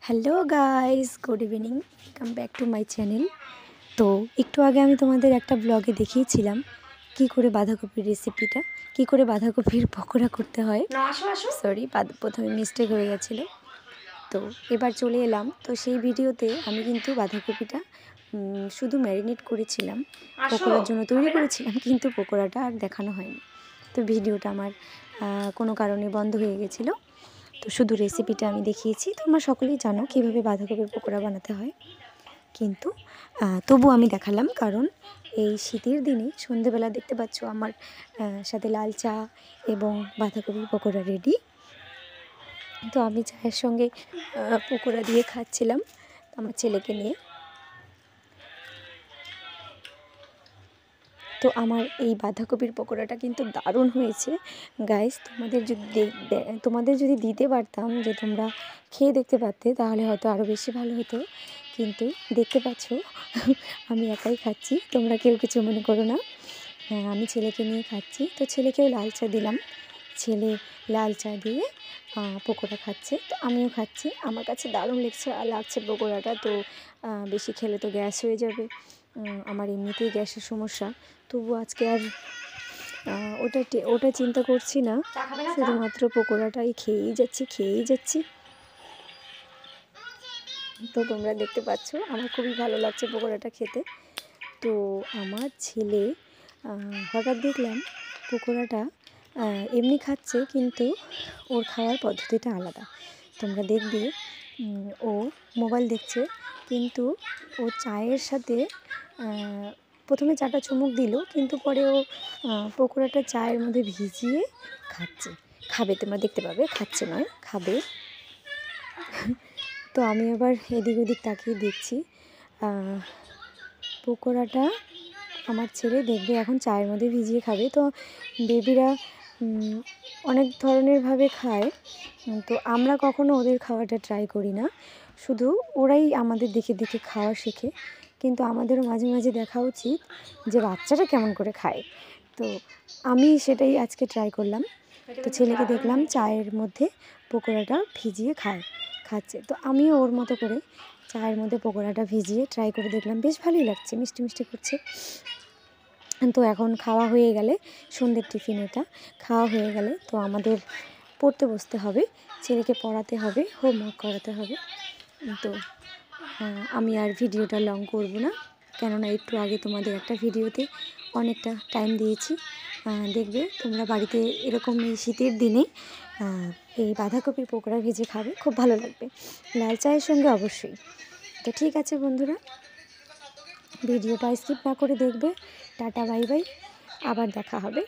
Hello guys, good evening, welcome back to my channel. তো একটু আগে আমি তোমাদের একটা ব্লগে দেখিয়েছিলাম কি করে বাঁধাকপির রেসিপিটা, কি করে বাঁধাকপির পকোড়া করতে হয়। সরি, প্রথমে মিস্টেক হয়ে গেছিলো। তো এবার চলে এলাম। তো সেই ভিডিওতে আমি কিন্তু বাঁধাকপিটা শুধু ম্যারিনেট করেছিলাম, পকোড়ার জন্য তৈরি করেছিলাম, কিন্তু পকোড়াটা আর দেখানো হয়নি। তো ভিডিওটা আমার কোনো কারণে বন্ধ হয়ে গেছিলো। তো শুধু রেসিপিটা আমি দেখিয়েছি। তোমরা সকলেই জানো কীভাবে বাঁধাকপির পকোড়া বানাতে হয়, কিন্তু তবু আমি দেখালাম, কারণ এই শীতের দিনে সন্ধেবেলা দেখতে পাচ্ছ আমার সাথে লাল চা এবং বাঁধাকপির পকোড়া রেডি। তো আমি চায়ের সঙ্গে পকোড়া দিয়ে খাচ্ছিলাম আমার ছেলেকে নিয়ে। তো আমার এই বাঁধাকপির পকোড়াটা কিন্তু দারুণ হয়েছে গাইস। তোমাদের যদি দিতে পারতাম, যে তোমরা খেয়ে দেখতে পারতে, তাহলে হয়তো আরও বেশি ভালো হতো। কিন্তু দেখতে পাচ্ছ আমি একাই খাচ্ছি, তোমরা কেউ কিছু মনে করো না। আমি ছেলেকে নিয়ে খাচ্ছি। তো ছেলেকেও লাল চা দিলাম, ছেলে লাল চা দিয়ে পকোড়া খাচ্ছে। তো আমিও খাচ্ছি। আমার কাছে দারুণ লাগছে পকোড়াটা। তো বেশি খেলে তো গ্যাস হয়ে যাবে, আমার এমনিতেই গ্যাসের সমস্যা। তবু আজকে আর ওটা চিন্তা করছি না, শুধুমাত্র পকোড়াটাই খেয়েই যাচ্ছি। তো তোমরা দেখতে পাচ্ছ আমার খুবই ভালো লাগছে পকোড়াটা খেতে। তো আমার ছেলে হঠাৎ দেখলাম পকোড়াটা এমনি খাচ্ছে, কিন্তু ওর খাওয়ার পদ্ধতিটা আলাদা। তোমরা দেখবে ও মোবাইল দেখছে, কিন্তু ও চায়ের সাথে প্রথমে চাটা চুমুক দিল, কিন্তু পরে ও পকোড়াটা চায়ের মধ্যে ভিজিয়ে খাবে। তোমরা দেখতে পাবে, খাচ্ছে নয়, খাবে। তো আমি আবার এদিক ওদিক তাকিয়ে দেখছি পকোড়াটা আমার ছেলে দেখবে এখন চায়ের মধ্যে ভিজিয়ে খাবে। তো বেবিরা অনেক ধরনেরভাবে খায়, তো আমরা কখনো ওদের খাওয়াটা ট্রাই করি না, শুধু ওরাই আমাদের দেখে দেখে খাওয়া শেখে। কিন্তু আমাদেরও মাঝে মাঝে দেখা উচিত যে বাচ্চাটা কেমন করে খায়। তো আমি সেটাই আজকে ট্রাই করলাম। তো ছেলেকে দেখলাম চায়ের মধ্যে পকোড়াটা ভিজিয়ে খাচ্ছে। তো আমিও ওর মতো করে চায়ের মধ্যে পকোড়াটা ভিজিয়ে ট্রাই করে দেখলাম, বেশ ভালোই লাগছে, মিষ্টি মিষ্টি করছে। তো এখন খাওয়া হয়ে গেলে, সন্ধ্যের টিফিন এটা খাওয়া হয়ে গেলে তো আমাদের পড়তে বসতে হবে, ছেলেকে পড়াতে হবে, হোমওয়ার্ক করাতে হবে। তো আমি আর ভিডিওটা লং করব না, কেননা একটু আগে তোমাদের একটা ভিডিওতে অনেকটা টাইম দিয়েছি। দেখবে তোমরা বাড়িতে এরকম এই শীতের দিনে এই বাঁধাকপির পকোড়া ভেজে খাবে, খুব ভালো লাগবে, লাল চায়ের সঙ্গে অবশ্যই। তো ঠিক আছে বন্ধুরা, ভিডিওটা স্কিপ না করে দেখবে। টাটা, বাই বাই, আবার দেখা হবে।